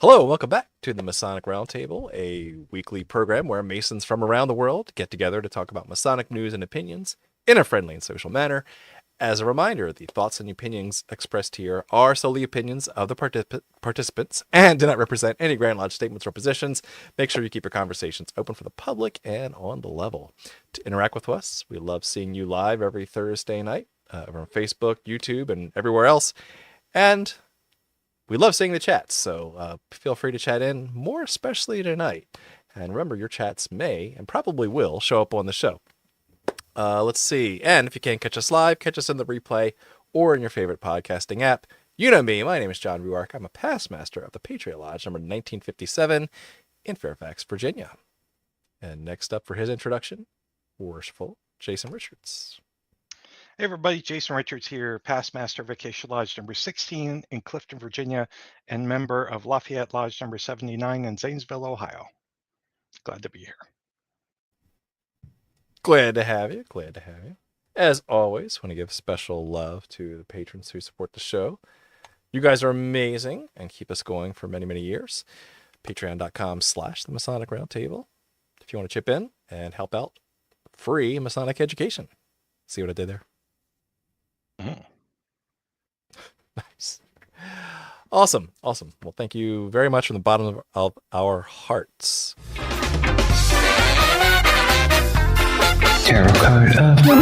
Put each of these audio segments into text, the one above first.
Hello, welcome back to the Masonic Roundtable, a weekly program where Masons from around the world get together to talk about Masonic news and opinions in a friendly and social manner. As a reminder, the thoughts and opinions expressed here are solely opinions of the participants and do not represent any Grand Lodge statements or positions. Make sure you keep your conversations open for the public and on the level. To interact with us, we love seeing you live every Thursday night over on Facebook, YouTube, and everywhere else. And we love seeing the chats, so feel free to chat in, more especially tonight. And remember, your chats may and probably will show up on the show. Let's see. And if you can't catch us live, catch us in the replay or in your favorite podcasting app. You know me. My name is John Ruark. I'm a past master of the Patriot Lodge, number 1957 in Fairfax, Virginia. And next up for his introduction, Worshipful Jason Richards. Hey everybody, Jason Richards here, past master of Vacation Lodge number 16 in Clifton, Virginia, and member of Lafayette Lodge number 79 in Zanesville, Ohio. Glad to be here. Glad to have you. Glad to have you. As always, want to give special love to the patrons who support the show. You guys are amazing and keep us going for many, many years. Patreon.com/the Masonic Roundtable. If you want to chip in and help out, free Masonic education. See what I did there? Mm. Nice. Awesome. Awesome. Well, thank you very much from the bottom of our hearts. Tarot card of the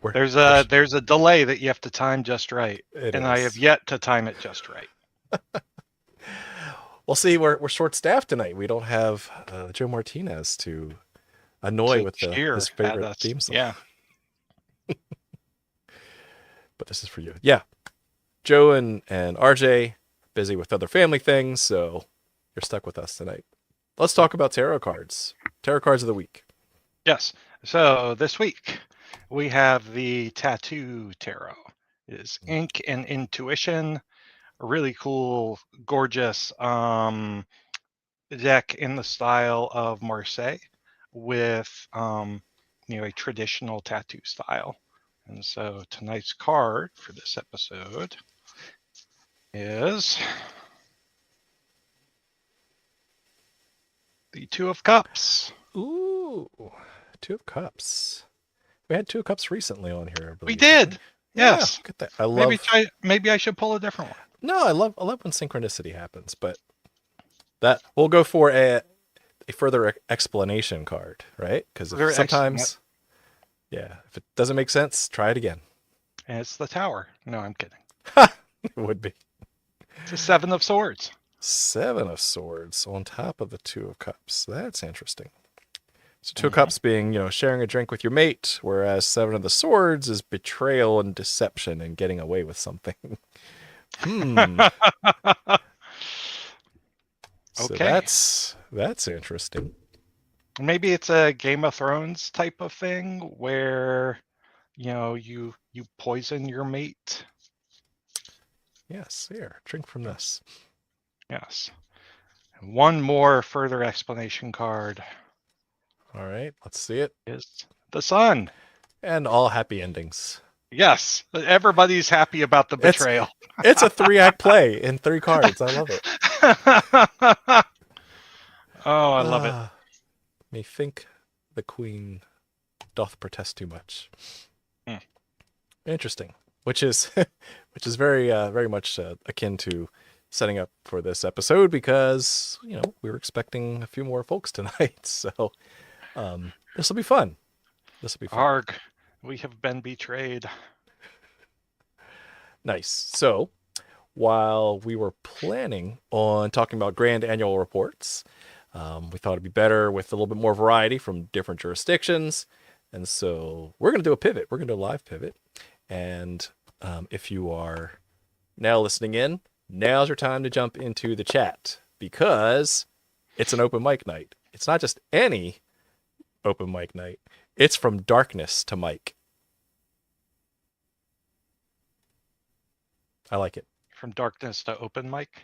week. There's a delay that you have to time just right, and I have yet to time it just right. Well, see, we're short-staffed tonight. We don't have Joe Martinez to annoy with his favorite theme song. Yeah. But this is for you. Yeah. Joe and RJ busy with other family things, so you're stuck with us tonight. Let's talk about tarot cards. Tarot cards of the week. Yes. So this week we have the Tattoo Tarot. It is ink and intuition. A really cool, gorgeous deck in the style of Marseille with a traditional tattoo style. And so tonight's card for this episode is the Two of Cups. Ooh, Two of Cups. We had Two of Cups recently on here, I believe. We did. Yes. Yeah, look at that. I love. Maybe I should pull a different one. No, I love when synchronicity happens, but that we'll go for a further explanation card, right? Because sometimes, yeah, if it doesn't make sense, try it again. And it's the Tower. No, I'm kidding. It would be. It's a Seven of Swords. Seven of Swords on top of the Two of Cups. That's interesting. So Two of Cups being, sharing a drink with your mate, whereas Seven of the Swords is betrayal and deception and getting away with something. So okay. That's interesting. Maybe it's a Game of Thrones type of thing where, you poison your mate. Yes, here, drink from this. Yes. And one more further explanation card. All right, let's see it. Is the Sun. And all happy endings. Yes, everybody's happy about the betrayal. It's a 3-act play in 3 cards. I love it. Oh, I love it. Methinks the Queen doth protest too much. Interesting. Which is very very much akin to setting up for this episode because we were expecting a few more folks tonight. So this will be fun. Arg, we have been betrayed. Nice. So while we were planning on talking about grand annual reports, we thought it'd be better with a little bit more variety from different jurisdictions. And so we're going to do a pivot. We're going to do a live pivot. And if you are now listening in, now's your time to jump into the chat because it's an open mic night. It's not just any open mic night. It's from darkness to mic. I like it. From darkness to open mic?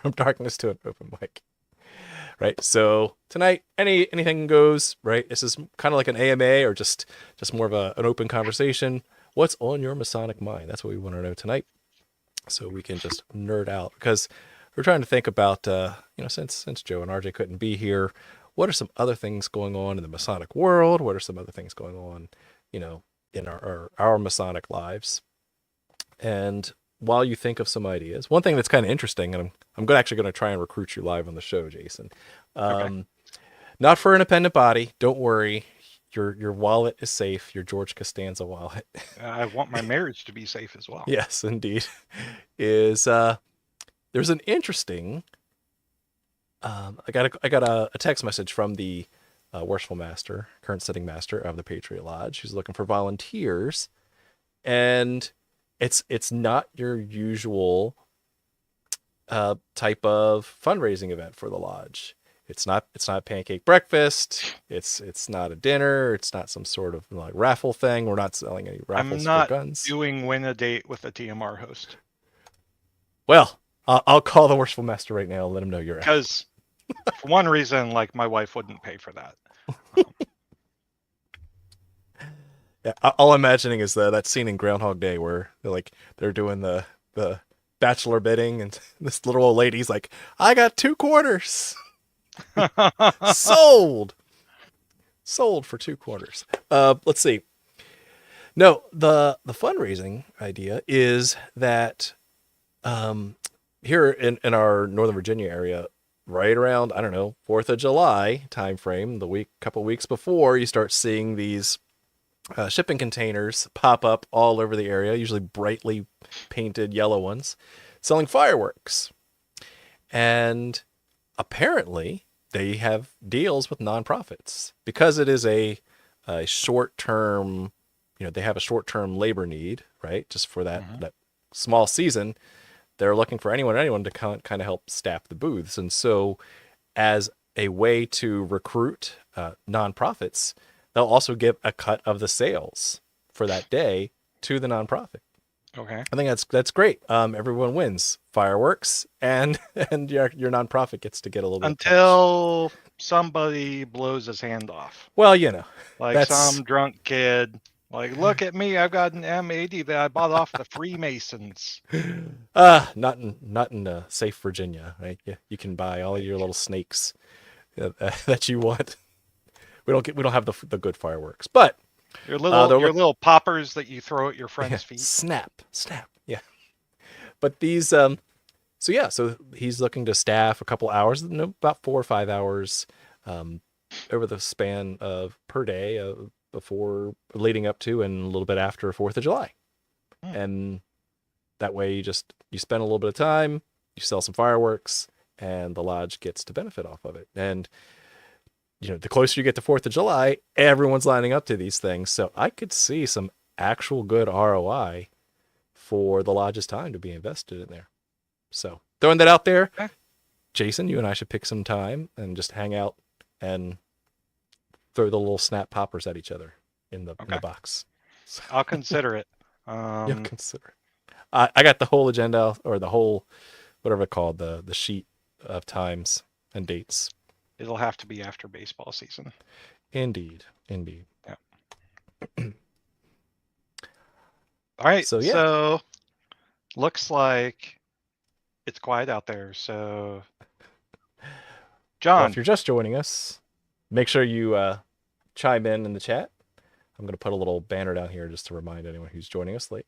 From darkness to an open mic. right? So tonight, anything goes, right? This is kind of like an AMA or just more of an open conversation. What's on your Masonic mind? That's what we want to know tonight. So we can just nerd out, because we're trying to think about, since Joe and RJ couldn't be here, what are some other things going on in the Masonic world? What are some other things going on, in our Masonic lives? And while you think of some ideas, one thing that's kind of interesting, and I'm actually going to try and recruit you live on the show, Jason. Okay. Not for an appended body. Don't worry. Your wallet is safe. Your George Costanza wallet. I want my marriage to be safe as well. Yes, indeed. Is there's an interesting. I got a text message from the worshipful master, current sitting master of the Patriot Lodge, who's looking for volunteers, and it's not your usual type of fundraising event for the lodge. It's not pancake breakfast. It's not a dinner. It's not some sort of like raffle thing. We're not selling any raffles for guns. Doing win a date with a TMR host. Well, I'll call the worshipful master right now and let him know you're out. Because for one reason, like my wife wouldn't pay for that. Yeah, all I'm imagining is that scene in Groundhog Day where they're doing the bachelor bidding, and this little old lady's like, "I got 2 quarters." Sold for 2 quarters. Let's see. No, the fundraising idea is that here in our Northern Virginia area, right around, I don't know, 4th of July time frame, couple weeks before, you start seeing these shipping containers pop up all over the area, usually brightly painted yellow ones, selling fireworks. And apparently they have deals with nonprofits because it is a short-term, they have a short-term labor need, right? Just for that small season, they're looking for anyone to kind of help staff the booths. And so as a way to recruit nonprofits, they'll also give a cut of the sales for that day to the nonprofit. Okay. I think that's great. Everyone wins. Fireworks and your nonprofit gets to get a little bit Until somebody blows his hand off. Well, like some drunk kid. Like, look at me, I've got an M80 that I bought off the Freemasons. Not in safe Virginia, right? Yeah, you can buy all your little snakes that you want. We don't have the good fireworks, but your little poppers that you throw at your friend's feet. Snap. Yeah. But these so he's looking to staff a couple hours, about 4 or 5 hours over the span of per day before, leading up to, and a little bit after 4th of July. And that way you spend a little bit of time, you sell some fireworks, and the lodge gets to benefit off of it. And the closer you get to 4th of July, everyone's lining up to these things. So I could see some actual good ROI for the lodge's time to be invested in there. So throwing that out there, okay. Jason, you and I should pick some time and just hang out and throw the little snap poppers at each other in the box. So, I'll consider it. You'll consider it. I got the whole agenda, or the whole, whatever it's called, the sheet of times and dates. It'll have to be after baseball season. Indeed. Yeah. All right. So looks like it's quiet out there. So, John, well, if you're just joining us, make sure you chime in the chat. I'm going to put a little banner down here just to remind anyone who's joining us late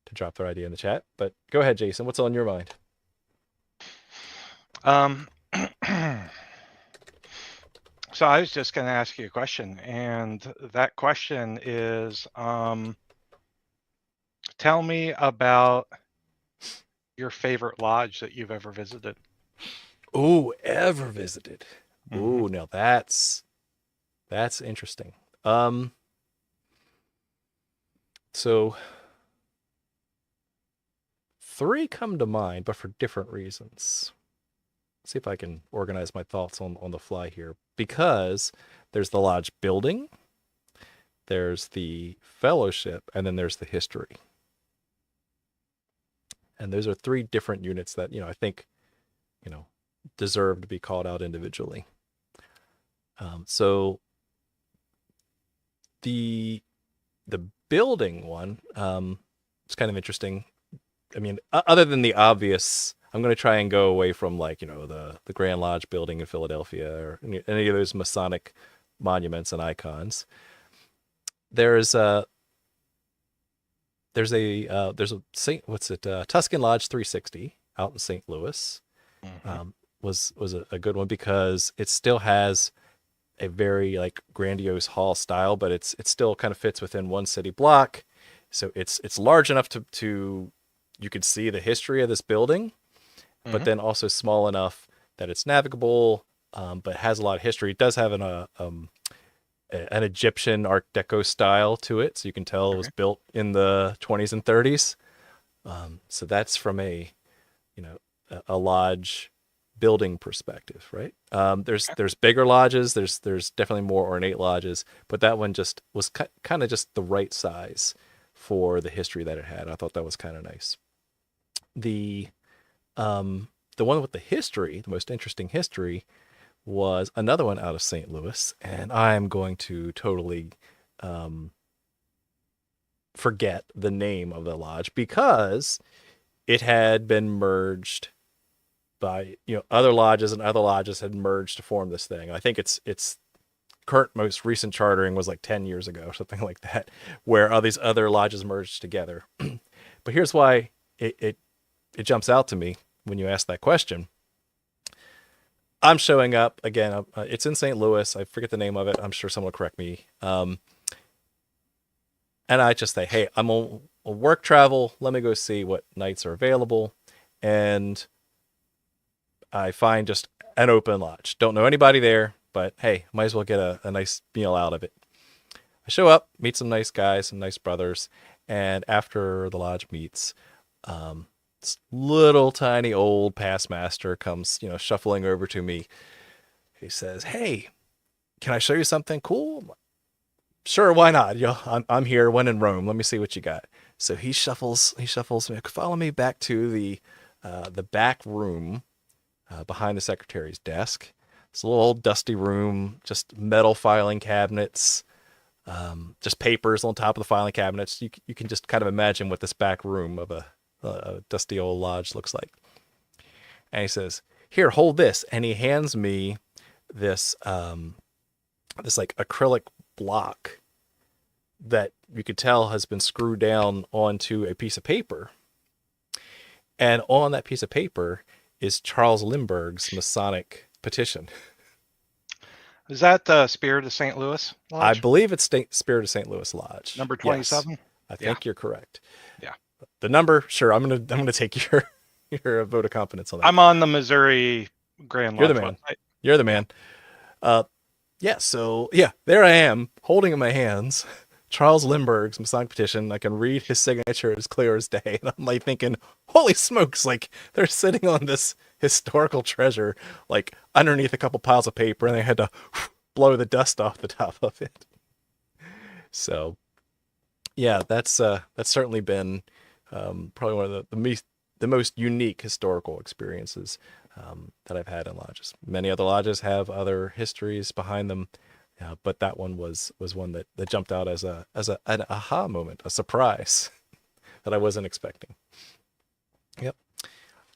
to drop their idea in the chat. But go ahead, Jason. What's on your mind? So I was just going to ask you a question, and that question is, tell me about your favorite lodge that you've ever visited. Ooh, ever visited? Ooh, now that's interesting. So 3 come to mind, but for different reasons. Let's see if I can organize my thoughts on the fly here, because there's the lodge building, there's the fellowship, and then there's the history. And those are 3 different units that, I think, deserve to be called out individually. So the building one, it's kind of interesting. I mean, other than the obvious, I'm going to try and go away from like, the Grand Lodge building in Philadelphia or any of those Masonic monuments and icons. There's a Tuscan Lodge 360 out in St. Louis. Was a good one because it still has a very like grandiose hall style, but it still kind of fits within one city block. So it's large enough to you could see the history of this building, but then also small enough that it's navigable, but has a lot of history. It does have an Egyptian Art Deco style to it, so you can tell it was built in the 20s and 30s. So that's from a lodge building perspective, right? There's bigger lodges. There's definitely more ornate lodges, but that one just was kind of just the right size for the history that it had. I thought that was kind of nice. The one with the history, the most interesting history, was another one out of St. Louis, and I'm going to totally forget the name of the lodge because it had been merged by other lodges, and other lodges had merged to form this thing. I think its current most recent chartering was like 10 years ago or something like that, where all these other lodges merged together. But here's why it jumps out to me when you ask that question. I'm showing up again. It's in St. Louis. I forget the name of it. I'm sure someone will correct me. And I just say, hey, I'm on work travel. Let me go see what nights are available. And I find just an open lodge. Don't know anybody there, but hey, might as well get a nice meal out of it. I show up, meet some nice guys, some nice brothers. And after the lodge meets, this little tiny old past master comes, shuffling over to me. He says, "Hey, can I show you something cool?" Sure, why not? I'm here when in Rome. Let me see what you got. So he shuffles me. Follow me back to the back room behind the secretary's desk. It's a little old dusty room, just metal filing cabinets, just papers on top of the filing cabinets. You can just kind of imagine what this back room of a dusty old lodge looks like. And he says, "Here, hold this." And he hands me this like acrylic block that you could tell has been screwed down onto a piece of paper. And on that piece of paper is Charles Lindbergh's Masonic petition. Is that the Spirit of St. Louis Lodge? I believe it's Spirit of St. Louis Lodge. Number 27? Yes, I think you're correct. Yeah. The number, sure. I'm gonna take your vote of confidence on that. I'm on the Missouri Grand Lodge You're the man. website. You're the man. So there I am, holding in my hands Charles Lindbergh's Masonic petition. I can read his signature as clear as day. And I'm like thinking, holy smokes, like they're sitting on this historical treasure, like underneath a couple piles of paper, and they had to blow the dust off the top of it. So yeah, that's certainly been probably one of the most unique historical experiences that I've had in lodges. Many other lodges have other histories behind them, but that one was one that jumped out as an aha moment, a surprise that I wasn't expecting. Yep.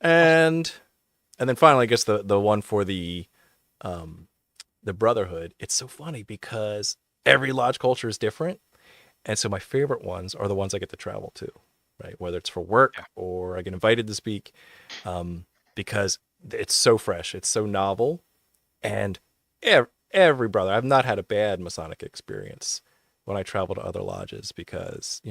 And then finally, I guess the one for the brotherhood. It's so funny because every lodge culture is different, and so my favorite ones are the ones I get to travel to, right? Whether it's for work or I get invited to speak, because it's so fresh, it's so novel, and every brother. I've not had a bad Masonic experience when I travel to other lodges because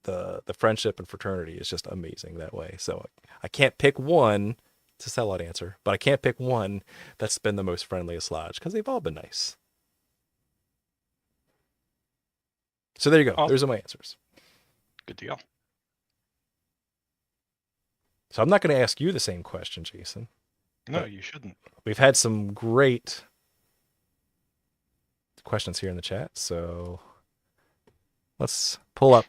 the friendship and fraternity is just amazing that way. So I can't pick one. It's a sellout answer, but I can't pick one that's been the most friendliest lodge because they've all been nice. So there you go. Awesome. Those are my answers. Good deal. So I'm not going to ask you the same question, Jason. No, you shouldn't. We've had some great questions here in the chat, so let's pull up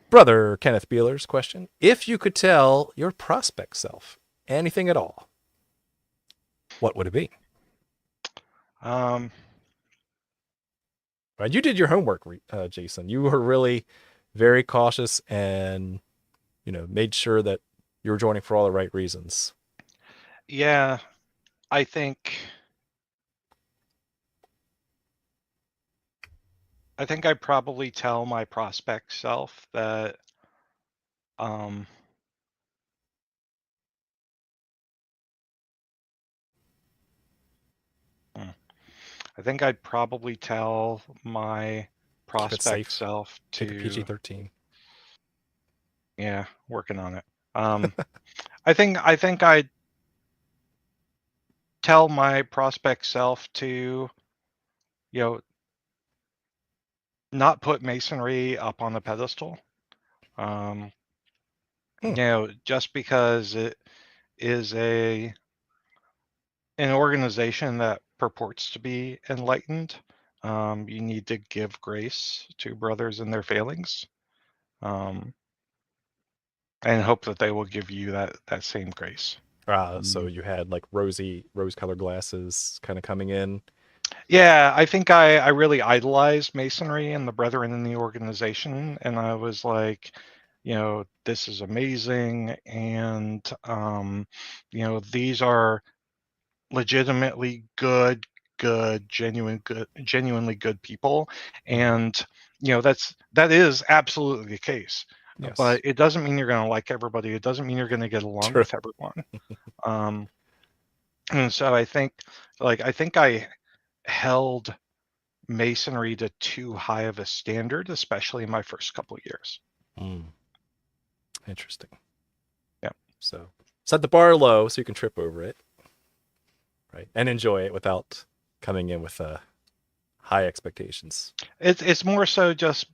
Brother Kenneth Beeler's question. If you could tell your prospect self anything at all, what would it be? Um, Right, you did your homework, Jason. You were really very cautious and, made sure that you were joining for all the right reasons. yeah, I think I'd probably tell my prospect self that um, I think I'd probably tell my Keep it prospect safe. self Keep it to, PG-13. yeah, working on it. I think I'd tell my prospect self to, not put Masonry up on a pedestal. Just because it is an organization that purports to be enlightened, you need to give grace to brothers in their failings, and hope that they will give you that same grace. So you had like rose-colored glasses kind of coming in. Yeah, I think I really idolized Masonry and the brethren in the organization, and I was like, this is amazing, and these are legitimately good, genuinely good people, and that is absolutely the case. Yes. But it doesn't mean you're going to like everybody. It doesn't mean you're going to get along True. with everyone. And so I think I held Masonry to too high of a standard, especially in my first couple of years. Interesting. Yeah. So set the bar low so you can trip over it, right, and enjoy it without coming in with high expectations. It's more so just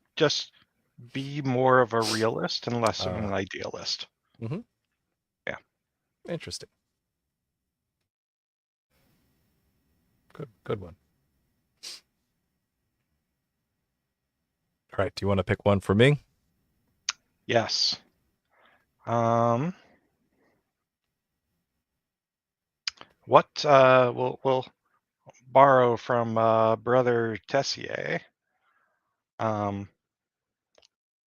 be more of a realist and less of an idealist. Mm-hmm. Yeah. Interesting. Good one. All right. Do you want to pick one for me? Yes. What we'll borrow from Brother Tessier.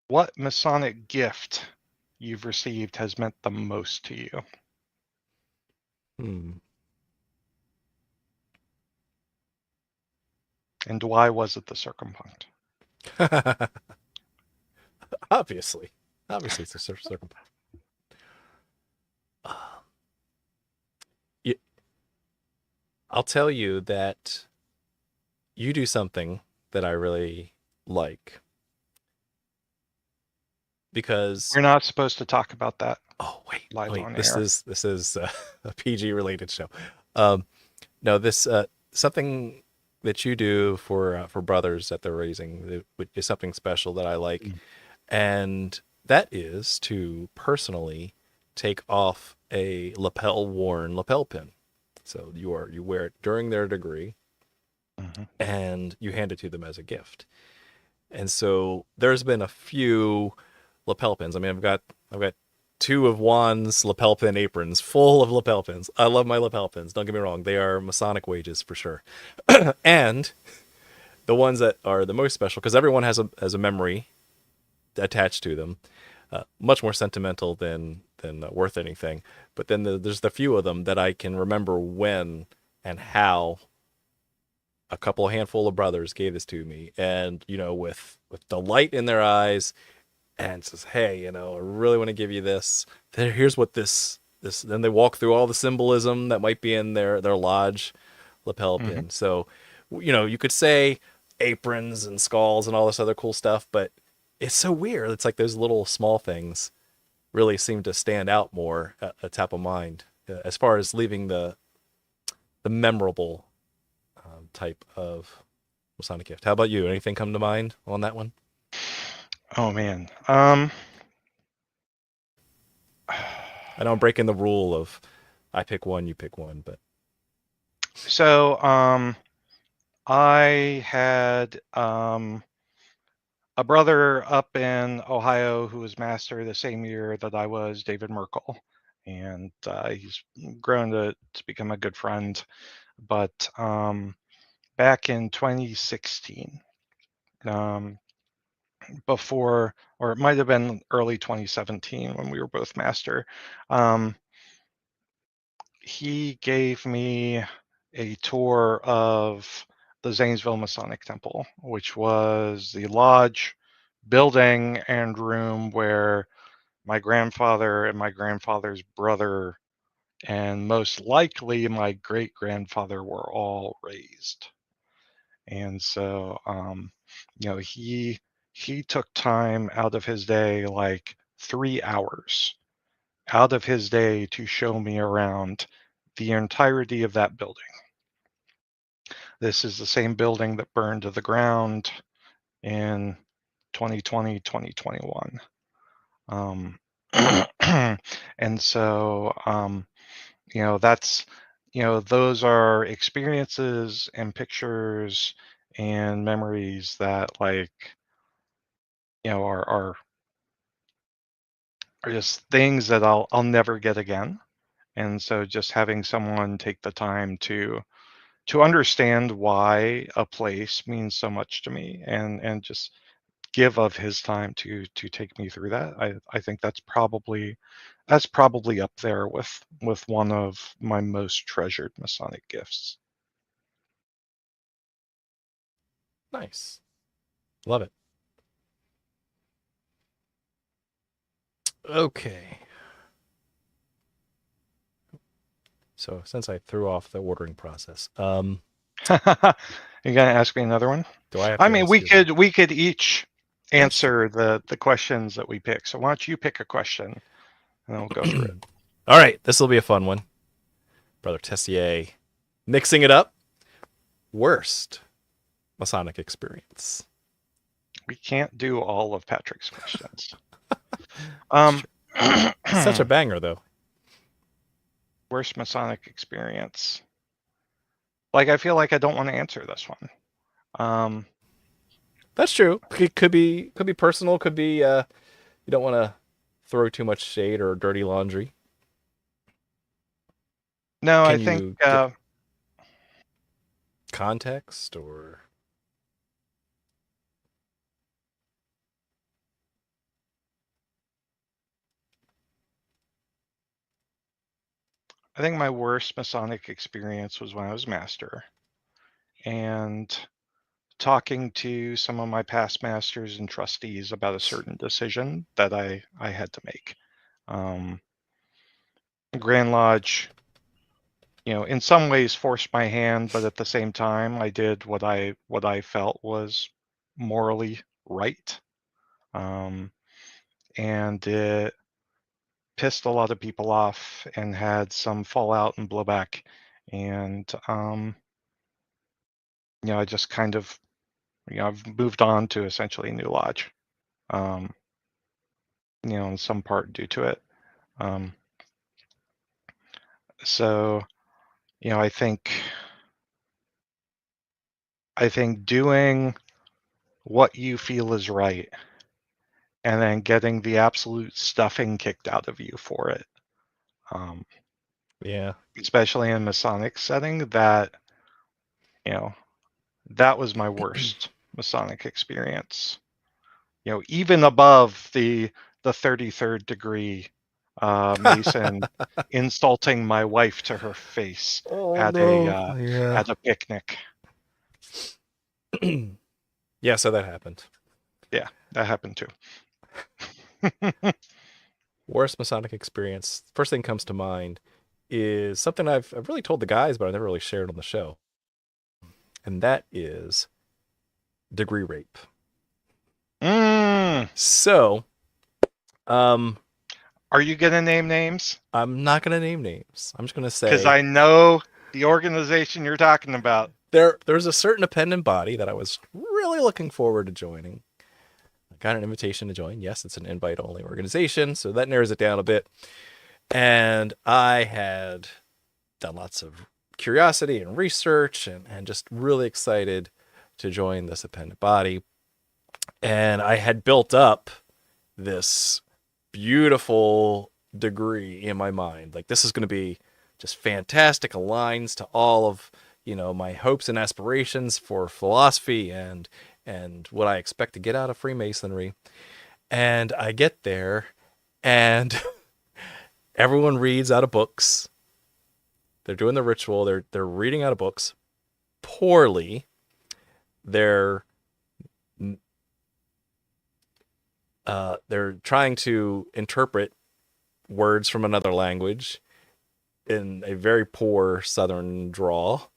What Masonic gift you've received has meant the most to you? And why was it the circumpunct? Obviously, it's a circumpunct. I'll tell you that you do something that I really like, because We're not supposed to talk about that. Oh wait, live on this air. is a PG related show. No, this something that you do for brothers that they're raising is something special that I like, and that is to personally take off a worn lapel pin. So you wear it during their degree, and you hand it to them as a gift. And so there's been a few lapel pins. I mean, I've got two of Juan's lapel pin aprons full of lapel pins. I love my lapel pins. Don't get me wrong. They are Masonic wages for sure. And the ones that are the most special, because everyone has a memory attached to them, much more sentimental than worth anything. But then there's the few of them that I can remember when and how a handful of brothers gave this to me, and with delight in their eyes, and says, hey, I really want to give you this. Here's what this. Then they walk through all the symbolism that might be in their lodge lapel pin. So, you could say aprons and skulls and all this other cool stuff, but it's so weird. It's like those little small things really seem to stand out more at top of mind as far as leaving the memorable type of Masonic gift. How about you? Anything come to mind on that one? Oh man. I know I'm breaking the rule of I pick one, you pick one, but So I had a brother up in Ohio who was master the same year that I was, David Merkel, and he's grown to become a good friend. But back in 2016, before, or it might have been early 2017 when we were both master, he gave me a tour of the Zanesville Masonic Temple, which was the lodge, building, and room where my grandfather and my grandfather's brother, and most likely my great grandfather, were all raised. And so, he took time out of his day, like 3 hours out of his day, to show me around the entirety of that building. This is the same building that burned to the ground in 2020, 2021. And so, that's, those are experiences and pictures and memories that, like, are just things that I'll never get again. And so just having someone take the time to understand why a place means so much to me, and just give of his time to take me through that, I think that's probably up there with one of my most treasured Masonic gifts. Nice. Love it. Okay. So since I threw off the ordering process, You gonna ask me another one? do I have to I mean, ask we you? could each answer the questions that we pick. So why don't you pick a question and then we'll go through it. All right, this will be a fun one. Brother Tessier, mixing it up. Worst Masonic experience. We can't do all of Patrick's questions. Such a banger, though. Worst Masonic experience. Like, I feel like I don't want to answer this one. That's true. It could be personal. Could be you don't want to throw too much shade or dirty laundry. No, Can I you think give context or I think my worst Masonic experience was when I was master, and talking to some of my past masters and trustees about a certain decision that I had to make. Grand Lodge, in some ways forced my hand, but at the same time, I did what I felt was morally right, and it pissed a lot of people off and had some fallout and blowback, and I just kind of, I've moved on to essentially a new lodge, in some part due to it. So, I think doing what you feel is right and then getting the absolute stuffing kicked out of you for it, yeah. especially in a Masonic setting, that that was my worst Masonic experience. Even above the 33rd degree Mason insulting my wife to her face Oh at no. Yeah. at a picnic. Yeah, so that happened. Yeah, that happened too. Worst Masonic experience. First thing comes to mind is something I've really told the guys, but I never really shared on the show. And that is degree rape. So, are you gonna name names? I'm not gonna name names. I'm just gonna say, Because I know the organization you're talking about. there's a certain appended body that I was really looking forward to joining. I got an invitation to join. Yes, it's an invite-only organization, so that narrows it down a bit. And I had done lots of curiosity and research and just really excited to join this appended body. And I had built up this beautiful degree in my mind. Like, this is going to be just fantastic, aligns to all of, my hopes and aspirations for philosophy and what I expect to get out of Freemasonry. And I get there, and everyone reads out of books. They're doing the ritual. They're reading out of books poorly. They're trying to interpret words from another language in a very poor Southern drawl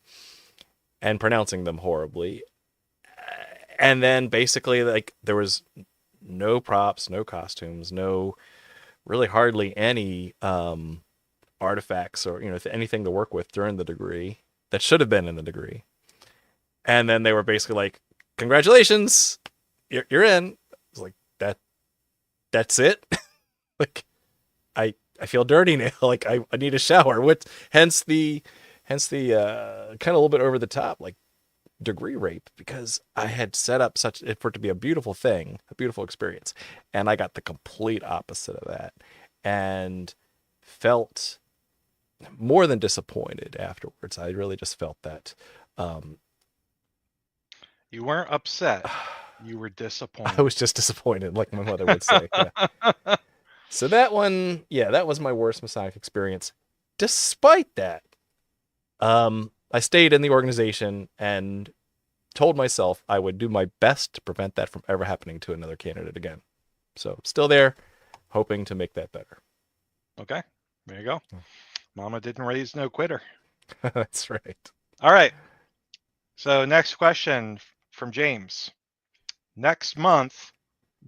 and pronouncing them horribly. And then basically, like, there was no props, no costumes, no really hardly any artifacts or anything to work with during the degree that should have been in the degree. And then they were basically like, "Congratulations, you're in." I was like, that's it. Like, I feel dirty now. Like, I need a shower. Hence the kind of a little bit over the top, like, degree rape, because I had set up for it to be a beautiful thing, a beautiful experience, and I got the complete opposite of that, and felt more than disappointed afterwards. I really just felt that. You weren't upset. You were disappointed. I was just disappointed, like my mother would say. Yeah. So that one, that was my worst Masonic experience. Despite that, I stayed in the organization and told myself I would do my best to prevent that from ever happening to another candidate again. So still there, hoping to make that better. Okay, there you go. Mama didn't raise no quitter. That's right. All right. So next question from James. Next month,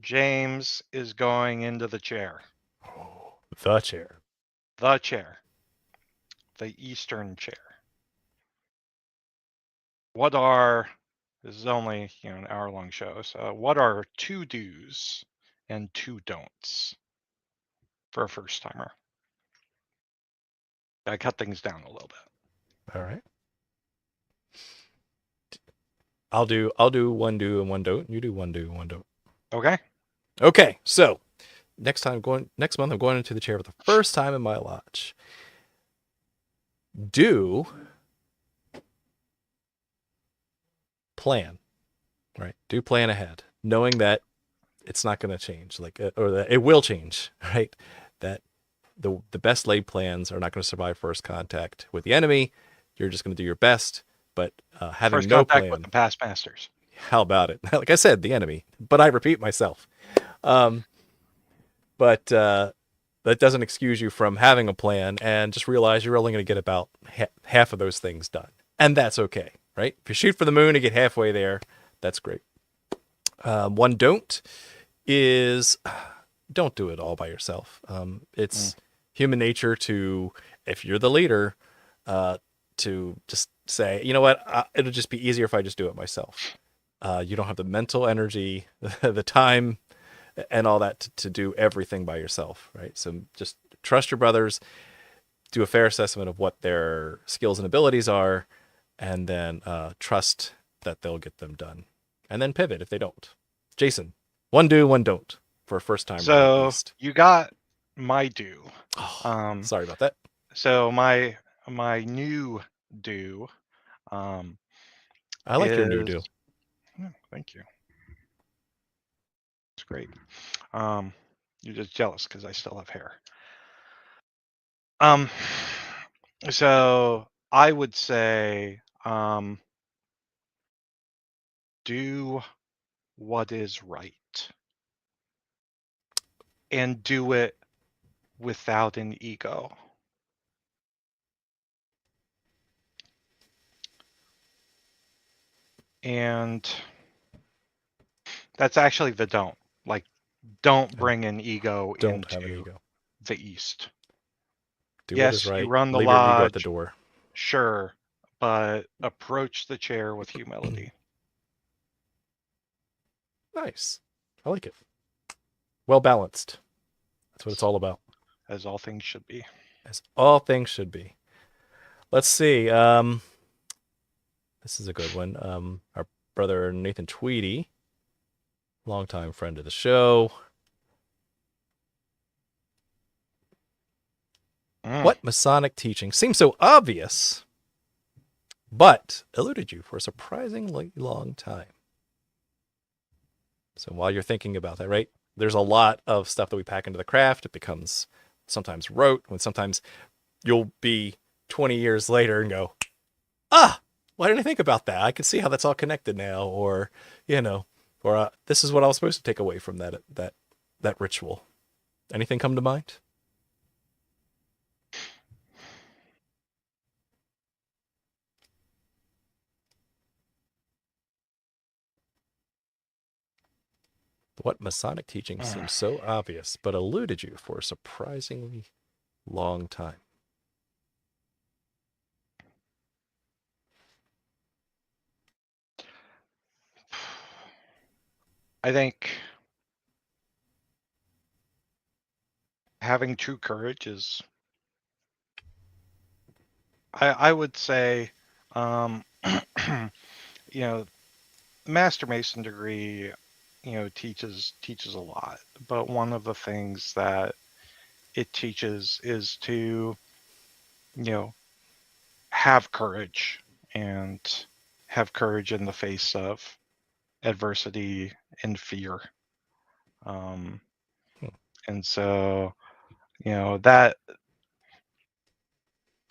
James is going into the chair. Oh, the chair. The chair. The Eastern chair. This is only an hour-long show, so what are 2 do's and 2 don'ts for a first-timer? I cut things down a little bit. All right. I'll do 1 do and 1 don't. You do 1 do and 1 don't. Okay. Okay. So next month I'm going into the chair for the first time in my lodge. Do plan, right? Do plan ahead, knowing that it's not going to change, or that it will change, right? That the best laid plans are not going to survive first contact with the enemy. You're just going to do your best, but having First no contact plan. with the past masters. How about it? Like I said, the enemy, but I repeat myself. But that doesn't excuse you from having a plan, and just realize you're only going to get about half of those things done. And that's okay, right? If you shoot for the moon and get halfway there, that's great. 1 don't is don't do it all by yourself. It's human nature to, if you're the leader, to just say, you know what, it'll just be easier if I just do it myself. You don't have the mental energy, the time, and all that to do everything by yourself, right? So just trust your brothers, do a fair assessment of what their skills and abilities are, and then trust that they'll get them done. And then pivot if they don't. Jason, 1 do, 1 don't for a first time. So you got my do. Oh, sorry about that. So my new do. I like your new do. Oh, thank you. It's great. You're just jealous because I still have hair. So I would say, do what is right, and do it without an ego. And that's actually the don't. Like, don't bring an ego Don't have into an ego. the East. Do Yes, what is right. you run the Leave your ego at lodge. the door. Sure, but approach the chair with humility. Nice. I like it. Well balanced. That's what it's all about. As all things should be. As all things should be. Let's see. This is a good one. Our brother Nathan Tweedy, longtime friend of the show. What Masonic teachings seem so obvious, but eluded you for a surprisingly long time? So while you're thinking about that, right, there's a lot of stuff that we pack into the craft. It becomes sometimes rote, when sometimes you'll be 20 years later and go, why didn't I think about that? I can see how that's all connected now. Or, this is what I was supposed to take away from that ritual. Anything come to mind? What Masonic teaching seems so obvious, but eluded you for a surprisingly long time? I think having true courage is, I would say, Master Mason degree, teaches a lot. But one of the things that it teaches is to, have courage, and have courage in the face of adversity and fear. And so, that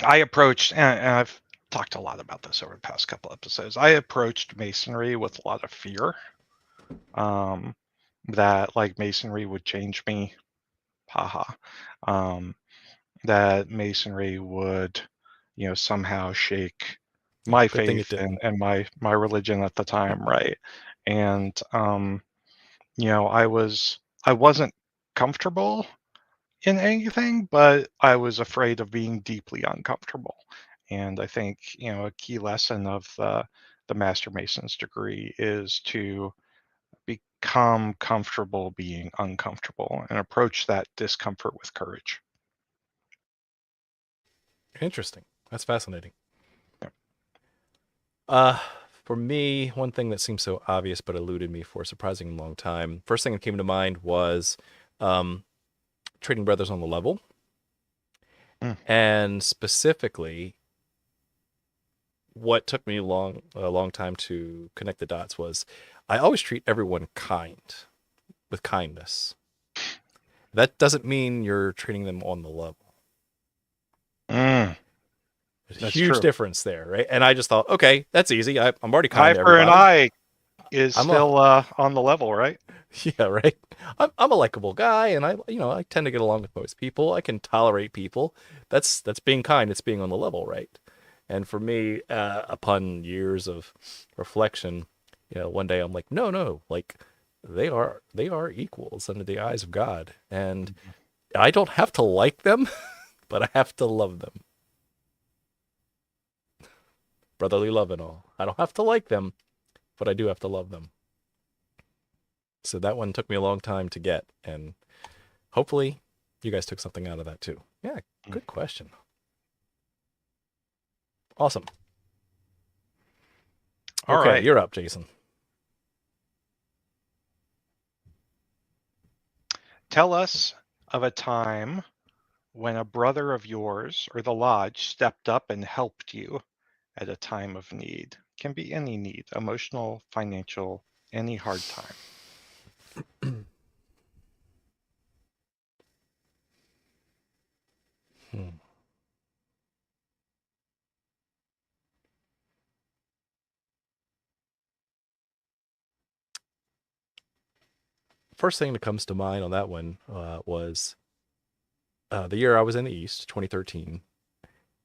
I approached, and I've talked a lot about this over the past couple episodes. I approached Masonry with a lot of fear, that like Masonry would change me, haha. That Masonry would, somehow shake my Good thing it faith didn't. and my religion at the time, right? And I wasn't comfortable in anything, but I was afraid of being deeply uncomfortable. And I think, a key lesson of the Master Mason's degree is to become comfortable being uncomfortable and approach that discomfort with courage. Interesting. That's fascinating. Yep. For me, one thing that seems so obvious but eluded me for a surprisingly long time. First thing that came to mind was treating brothers on the level. And specifically, what took me a long time to connect the dots was I always treat everyone with kindness. That doesn't mean you're treating them on the level. There's a huge difference there, right? And I just thought, okay, that's easy. I'm already kind Eye to for everybody. an eye is still on the level, right? Yeah, right. I'm a likable guy, and I tend to get along with most people. I can tolerate people. That's being kind. It's being on the level, right? And for me, upon years of reflection, one day I'm like, no, like they are equals under the eyes of God, and I don't have to like them, but I have to love them. Brotherly love and all. I don't have to like them, but I do have to love them. So that one took me a long time to get, and hopefully you guys took something out of that too. Yeah, good question. Awesome. All okay, right. You're up, Jason. Tell us of a time when a brother of yours or the lodge stepped up and helped you at a time of need. Can be any need, emotional, financial, any hard time. First thing that comes to mind on that one was the year I was in the East, 2013.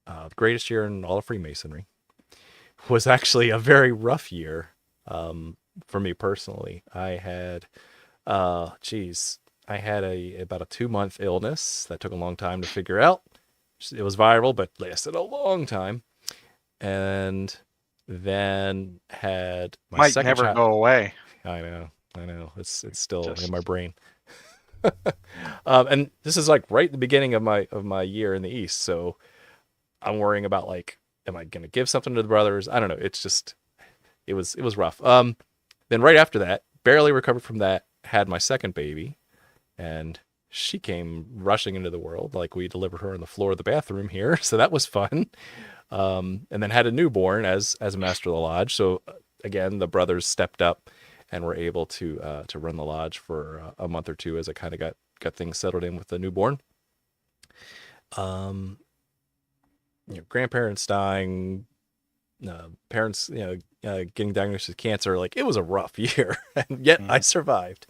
The greatest year in all of Freemasonry. Was actually a very rough year for me personally. I had, I had about a 2-month illness that took a long time to figure out. It was viral, but lasted a long time. And then had my Might second never child. go away. I know. It's still in my brain. And this is like right at the beginning of my year in the East, so I'm worrying about like, am I gonna give something to the brothers? I don't know. It's just it was rough. Then right after that, barely recovered from that, had my second baby, and she came rushing into the world. Like, we delivered her on the floor of the bathroom here, so that was fun. And then had a newborn as a master of the lodge. So again, the brothers stepped up and were able to run the lodge for a month or two as I kind of got things settled in with the newborn. Grandparents dying, parents, getting diagnosed with cancer. Like, it was a rough year, and yet I survived.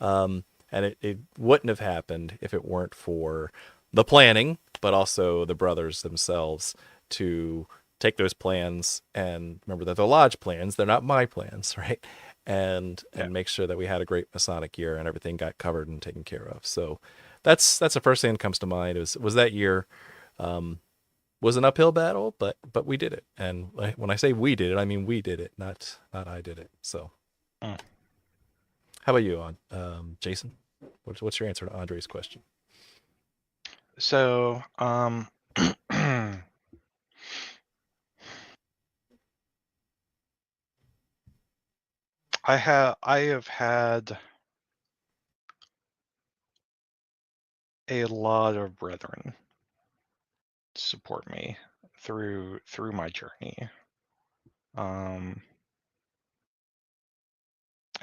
And it wouldn't have happened if it weren't for the planning, but also the brothers themselves to take those plans, and remember that they're lodge plans, they're not my plans, right? And make sure that we had a great Masonic year and everything got covered and taken care of. So that's the first thing that comes to mind was that year. Was an uphill battle, but we did it. And when I say we did it, I mean we did it, not I did it. So how about you, Jason? What's your answer to Andre's question? So, I have had a lot of brethren support me through my journey.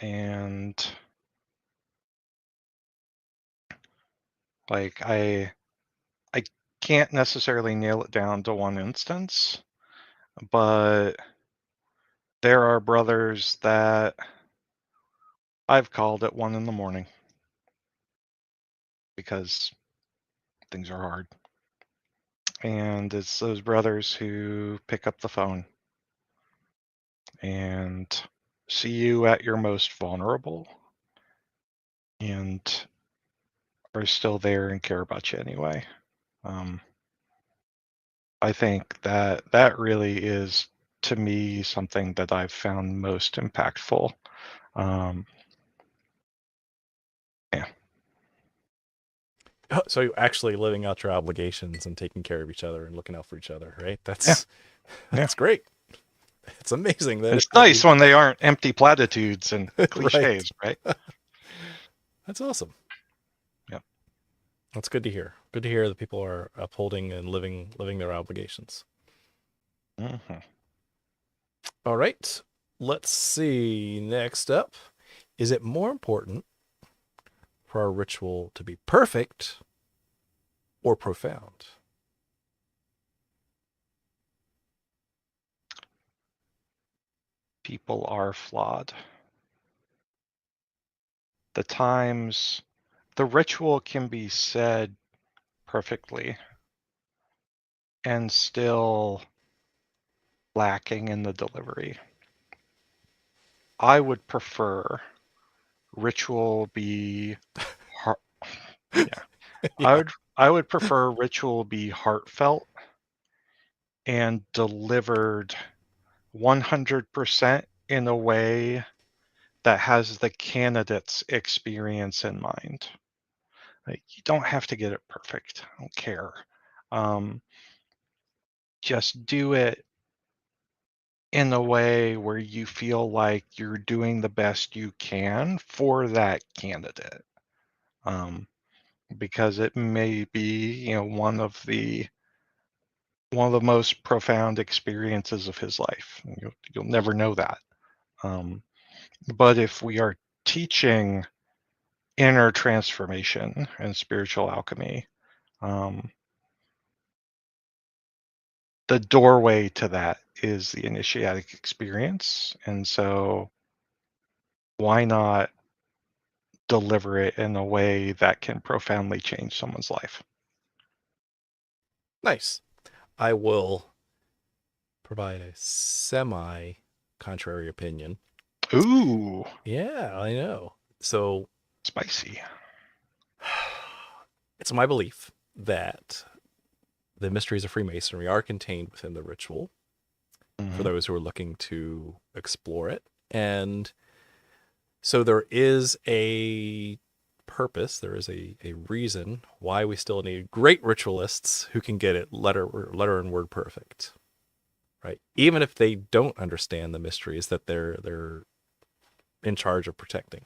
And like I can't necessarily nail it down to one instance, but there are brothers that I've called at 1 a.m. because things are hard. And it's those brothers who pick up the phone and see you at your most vulnerable and are still there and care about you anyway. I think that really is, to me, something that I've found most impactful. Yeah. So you're actually living out your obligations and taking care of each other and looking out for each other, right? That's great. It's amazing that it's nice when they aren't empty platitudes and cliches, right? That's awesome. Yeah. That's good to hear. Good to hear that people are upholding and living their obligations. Mm-hmm. All right. Let's see. Next up, is it more important for our ritual to be perfect or profound? People are flawed. The ritual can be said perfectly and still lacking in the delivery. I would prefer ritual be I would prefer ritual be heartfelt and delivered 100% in a way that has the candidate's experience in mind. Like, you don't have to get it perfect. I don't care. Just do it in a way where you feel like you're doing the best you can for that candidate. Because it may be, one of the most profound experiences of his life. You'll never know that. But if we are teaching inner transformation and spiritual alchemy, the doorway to that is the initiatic experience. And so why not deliver it in a way that can profoundly change someone's life? Nice. I will provide a semi-contrary opinion. Ooh. Yeah, I know. So spicy. It's my belief that the mysteries of Freemasonry are contained within the ritual for those who are looking to explore it. And so there is a purpose, there is a reason why we still need great ritualists who can get it letter and word perfect, right? Even if they don't understand the mysteries that they're in charge of protecting,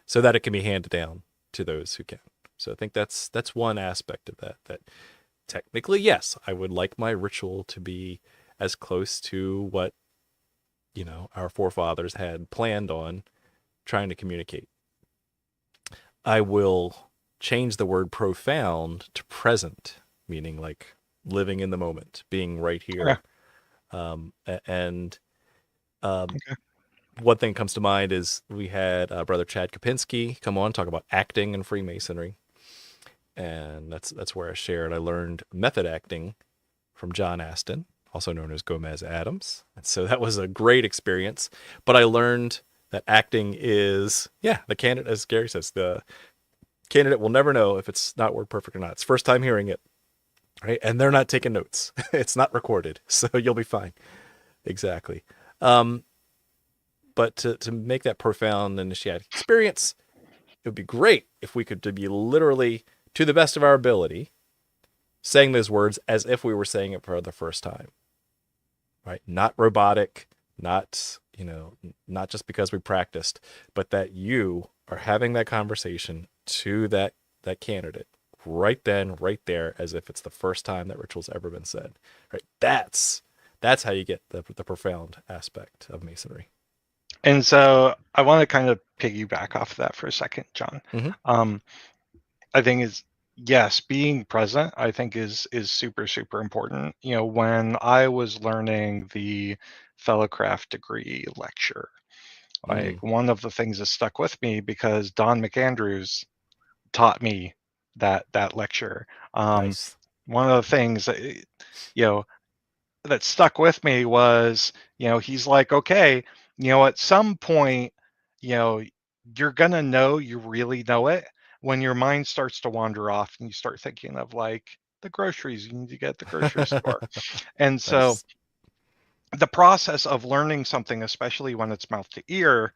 so that it can be handed down to those who can. So I think that's one aspect of that. That technically, yes, I would like my ritual to be as close to what, our forefathers had planned on trying to communicate. I will change the word profound to present, meaning like living in the moment, being right here. And Okay. one thing that comes to mind is we had Brother Chad Kopinski come on talk about acting and Freemasonry, and that's where I learned method acting from John Aston, also known as Gomez Adams, and so that was a great experience. But I learned that acting is, the candidate, as Gary says, the candidate will never know if it's not word perfect or not. It's first time hearing it, right? And they're not taking notes. It's not recorded, so you'll be fine. Exactly. But to make that profound initiatic experience, it would be great if we could be literally, to the best of our ability, saying those words as if we were saying it for the first time, right? Not robotic, not just because we practiced, but that you are having that conversation to that candidate right then, right there, as if it's the first time that ritual's ever been said, right? That's how you get the profound aspect of Masonry. And so I want to kind of piggyback off of that for a second, John. Mm-hmm. I think yes, being present, I think is super, super important. When I was learning the Fellowcraft degree lecture, like one of the things that stuck with me because Don McAndrews taught me that lecture. Nice. One of the things that, that stuck with me was, he's like, okay, at some point, you're gonna know you really know it when your mind starts to wander off and you start thinking of like the groceries you need to get at the grocery store. And so Nice. the process of learning something, especially when it's mouth to ear,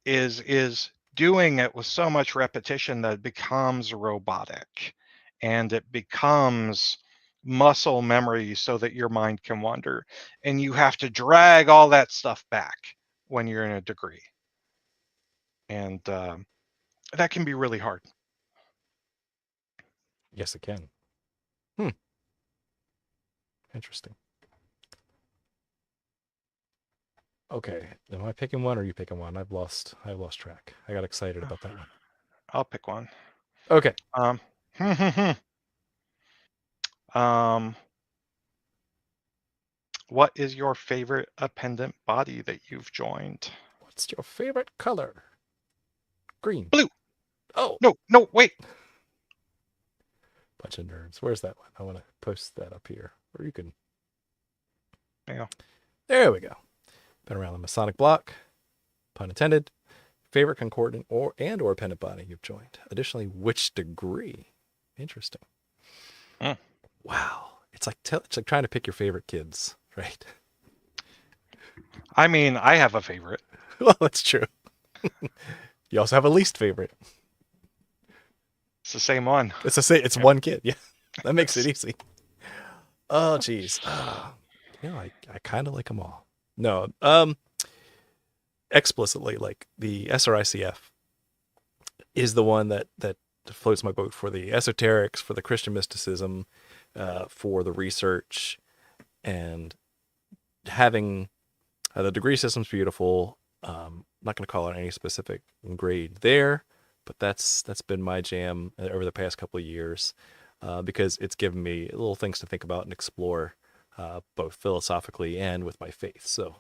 is doing it with so much repetition that it becomes robotic and it becomes muscle memory so that your mind can wander, and you have to drag all that stuff back when you're in a degree, and that can be really hard. Yes, it can. Interesting. Okay, am I picking one or are you picking one? I've lost track. I got excited about that one. I'll pick one. Okay. What is your favorite appendant body that you've joined? What's your favorite color? Green. Blue. Oh, No, wait. bunch of nerds. Where's that one? I want to post that up here, or you can. Yeah. There we go. Been around the Masonic block, pun intended. Favorite concordant or appended body you've joined. Additionally, which degree? Interesting. Wow, it's like trying to pick your favorite kids, right? I mean, I have a favorite. Well, that's true. You also have a least favorite. It's the same one. It's one kid. Yeah, that makes it easy. Oh, geez. I kind of like them all. No, explicitly, like the SRICF is the one that floats my boat for the esoterics, for the Christian mysticism, for the research, and having the degree system's beautiful. I'm not going to call it any specific grade there, but that's been my jam over the past couple of years, because it's given me little things to think about and explore, both philosophically and with my faith. So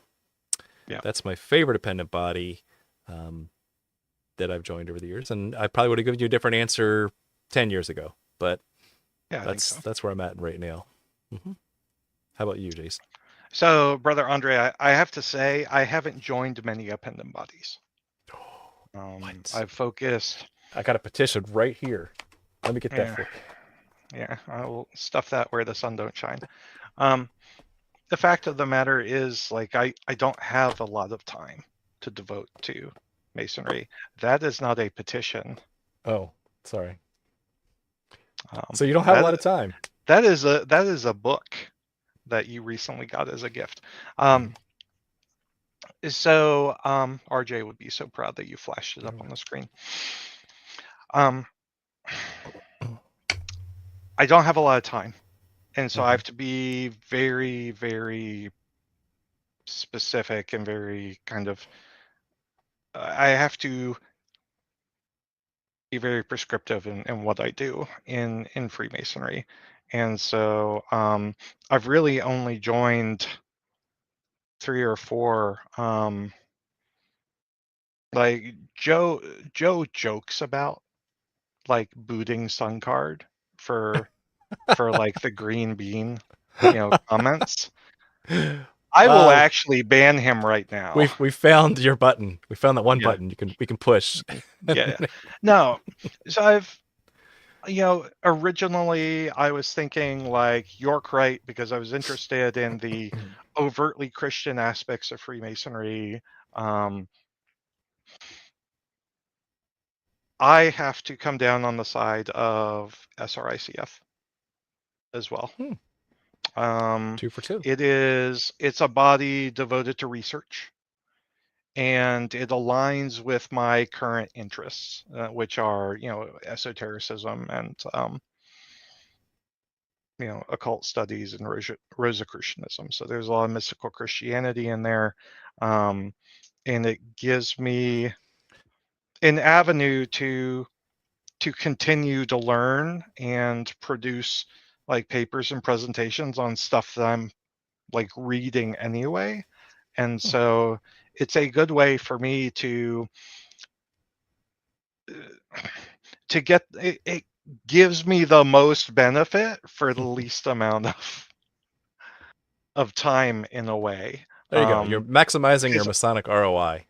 that's my favorite appendant body that I've joined over the years. And I probably would have given you a different answer 10 years ago, but that's where I'm at right now. Mm-hmm. How about you, Jason? So, Brother Andre, I have to say, I haven't joined many appendant bodies. I've focused. I got a petition right here. Let me get that for you. Yeah, I will stuff that where the sun don't shine. The fact of the matter is, like, I don't have a lot of time to devote to Masonry. That is not a petition. Oh, sorry. So you don't have a lot of time. That is a book that you recently got as a gift. So RJ would be so proud that you flashed it up on the screen. Um, I don't have a lot of time, and so I have to be very, very specific and very kind of. I have to be very prescriptive in what I do in Freemasonry, and so I've really only joined 3 or 4. Like Joe jokes about like booting Sun Card for like the green bean, comments. I will Uh, actually ban him right now. we found your button. We found that one Yeah, button we can push. yeah. No, so I've originally I was thinking like York Rite because I was interested in the overtly Christian aspects of Freemasonry. Um, I have to come down on the side of SRICF as well. Hmm. Um, 2 for 2. it's a body devoted to research, and it aligns with my current interests, which are esotericism and occult studies and Rosicrucianism. So there's a lot of mystical Christianity in there, and it gives me an avenue to continue to learn and produce like papers and presentations on stuff that I'm like reading anyway. And so it's a good way for me to get it gives me the most benefit for the least amount of time in a way. There you go. You're maximizing your Because Masonic ROI.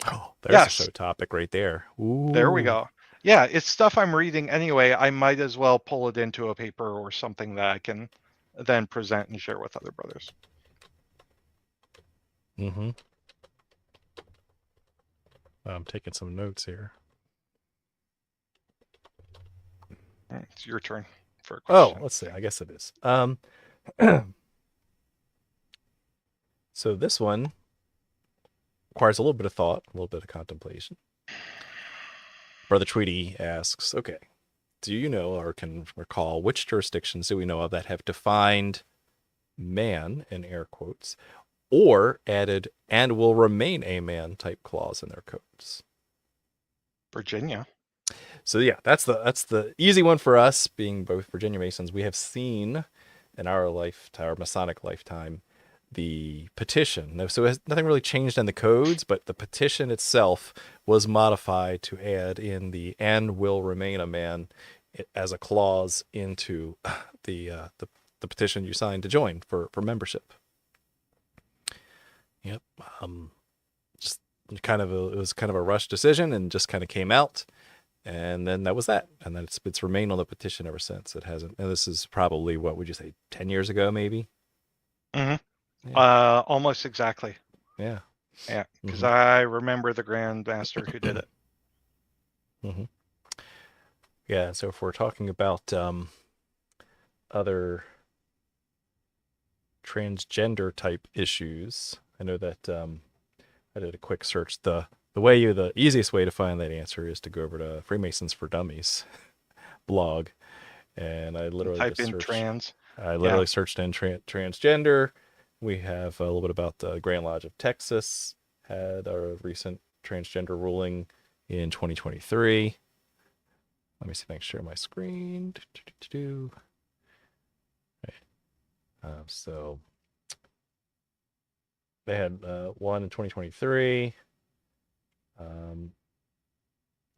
Oh, there's a show yes, topic right there. there we Ooh. go. Yeah, it's stuff I'm reading anyway. I might as well pull it into a paper or something that I can then present and share with other brothers. Mm-hmm. I'm taking some notes here. It's your turn for a Oh, question. let's see. I guess it is. So this one requires a little bit of thought, a little bit of contemplation. Brother Tweedy asks, okay, do you know or can recall which jurisdictions do we know of that have defined man, in air quotes, or added and will remain a man type clause in their codes? Virginia. So yeah, that's the easy one for us, being both Virginia Masons. We have seen in our Masonic lifetime, the petition. So nothing really changed in the codes, but the petition itself was modified to add in the "and will remain a man" as a clause into the petition you signed to join for membership. Yep. Just it was kind of a rush decision and just kind of came out. And then that was that. And then it's remained on the petition ever since. It hasn't. And this is probably, what would you say, 10 years ago, maybe? Mm-hmm. Yeah. Almost exactly. Yeah. Yeah, because I remember the Grand Master who did it. Mm-hmm. Yeah. So if we're talking about other transgender type issues, I know that I did a quick search. The easiest way to find that answer is to go over to Freemasons for Dummies blog, and I literally Type just in searched. trans. I literally searched in transgender. We have a little bit about the Grand Lodge of Texas had a recent transgender ruling in 2023. Let me see if I can share my screen. Right. So they had one in 2023.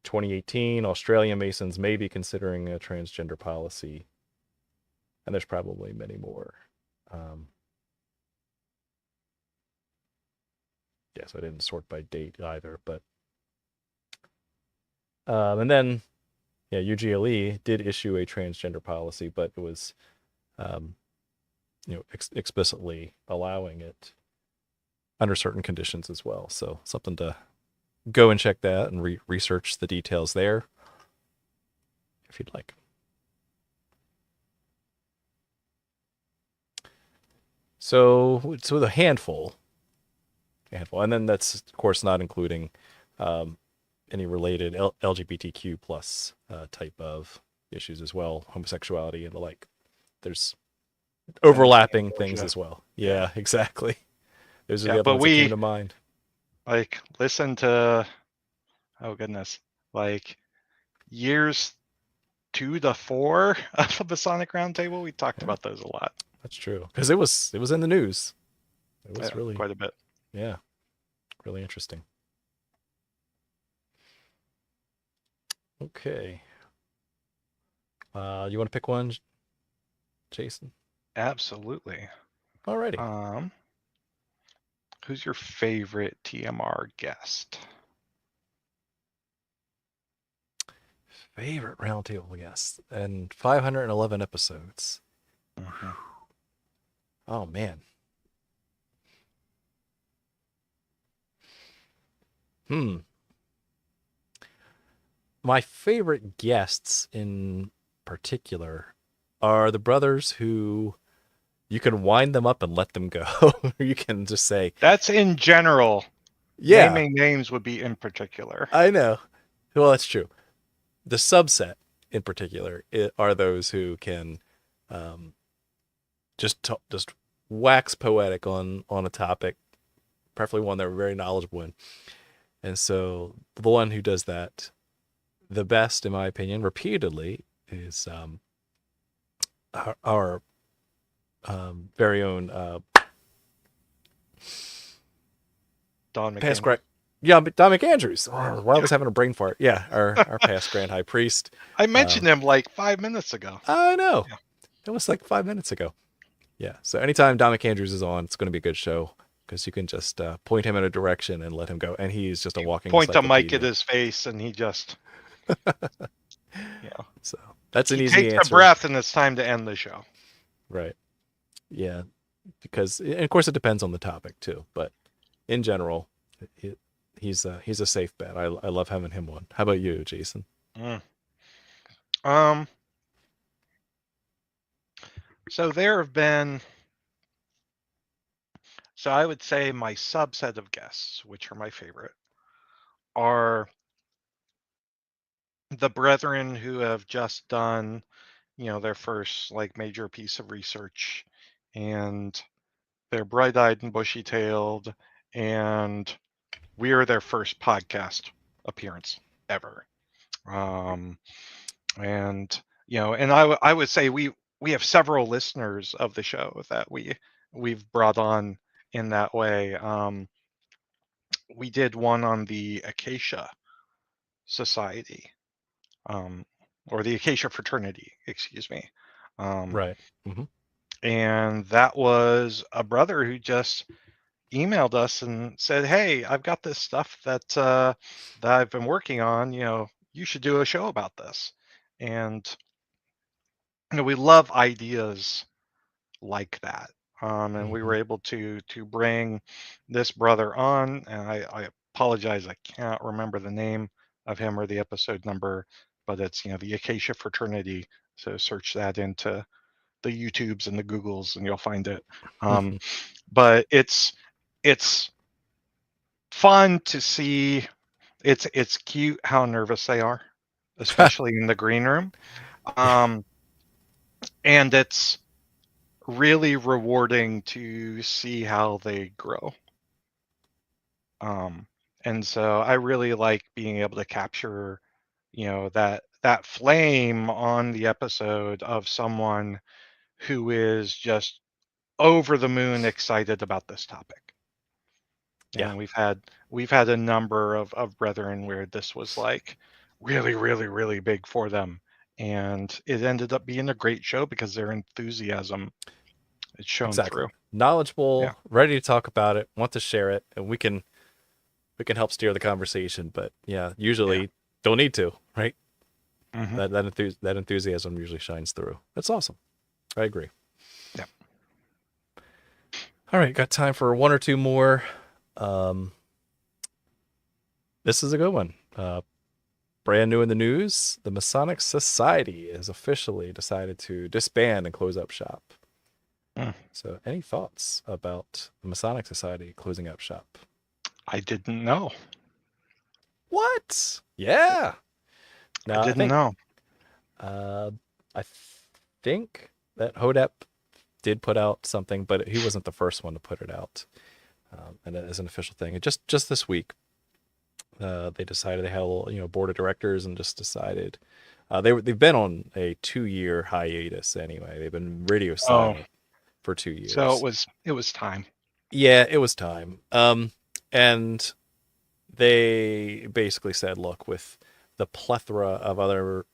2018, Australian Masons may be considering a transgender policy, and there's probably many more. Yeah, so I didn't sort by date either, but and then UGLE did issue a transgender policy, but it was explicitly allowing it under certain conditions as well. So something to go and check that and research the details there if you'd like. So with a handful, and then that's of course not including any related LGBTQ plus type of issues as well, homosexuality and the like. There's overlapping things Georgia. as well. Yeah, exactly. Those are Yeah, the other but ones that came we to mind. like listen to, oh goodness, like years 2 to 4 of the Masonic Roundtable. We talked Yeah. about those a lot. That's true. Because it was in the news. It was Yeah, really, quite a bit. yeah, really interesting. Okay. You want to pick one, Jason? Absolutely. Alrighty. Who's your favorite TMR guest? Favorite roundtable guest and 511 episodes. Mhm. Oh man. My favorite guests in particular are the brothers who you can wind them up and let them go. You can just say, That's in general. yeah, Naming names would be in particular. I know. Well, that's true. The subset in particular are those who can just wax poetic on a topic, preferably one they're very knowledgeable in. And so the one who does that the best, in my opinion, repeatedly is our very own Don past McCain. grand, yeah, Dominic Andrews. Oh, why was I having a brain fart? Yeah, our past Grand High Priest. I mentioned him like 5 minutes ago. I know. Yeah. It was like 5 minutes ago. Yeah. So anytime Dominic Andrews is on, it's going to be a good show because you can just point him in a direction and let him go, and he's just a walking Point a mic encyclopedia. at his face, and he just, So that's an he easy takes a answer. breath, and it's time to end the show. Right. Yeah. Because, and of course, it depends on the topic too. But in general, he's a safe bet. I love having him on. How about you, Jason? So there have been, so I would say my subset of guests, which are my favorite, are the brethren who have just done, their first like major piece of research, and they're bright-eyed and bushy-tailed, and we are their first podcast appearance ever. And and I would say we have several listeners of the show that we've brought on in that way. We did one on the Acacia Society, or the Acacia Fraternity, excuse me. Right. Mm-hmm. And that was a brother who just emailed us and said, "Hey, I've got this stuff that I've been working on. You should do a show about this." And we love ideas like that. And we were able to bring this brother on, and I apologize, I can't remember the name of him or the episode number, but it's the Acacia Fraternity. So search that into the YouTubes and the Googles, and you'll find it. But it's fun to see. It's cute how nervous they are, especially in the green room. And it's really rewarding to see how they grow. And so I really like being able to capture, that flame on the episode of someone who is just over the moon excited about this topic. Yeah. And we've had a number of brethren where this was like really, really, really big for them. And it ended up being a great show because their enthusiasm is shown Exactly. through. Knowledgeable, Yeah. ready to talk about it, want to share it, and we can help steer the conversation. But yeah, usually don't need to, right? Mm-hmm. That enthusiasm usually shines through. That's awesome. I agree. Yeah. All right, got time for one or two more. This is a good one. Brand new in the news, the Masonic Society has officially decided to disband and close up shop. So any thoughts about the Masonic Society closing up shop? I didn't know. What? Yeah. I No, I didn't think know. uh, I think that Hodep did put out something, but he wasn't the first one to put it out, and as an official thing. And just this week, they decided they had a little, board of directors and just decided they've been on a 2-year hiatus anyway. They've been radio Oh, silent for 2 so years. it was time. Yeah, it was time. And they basically said, look, with the plethora of other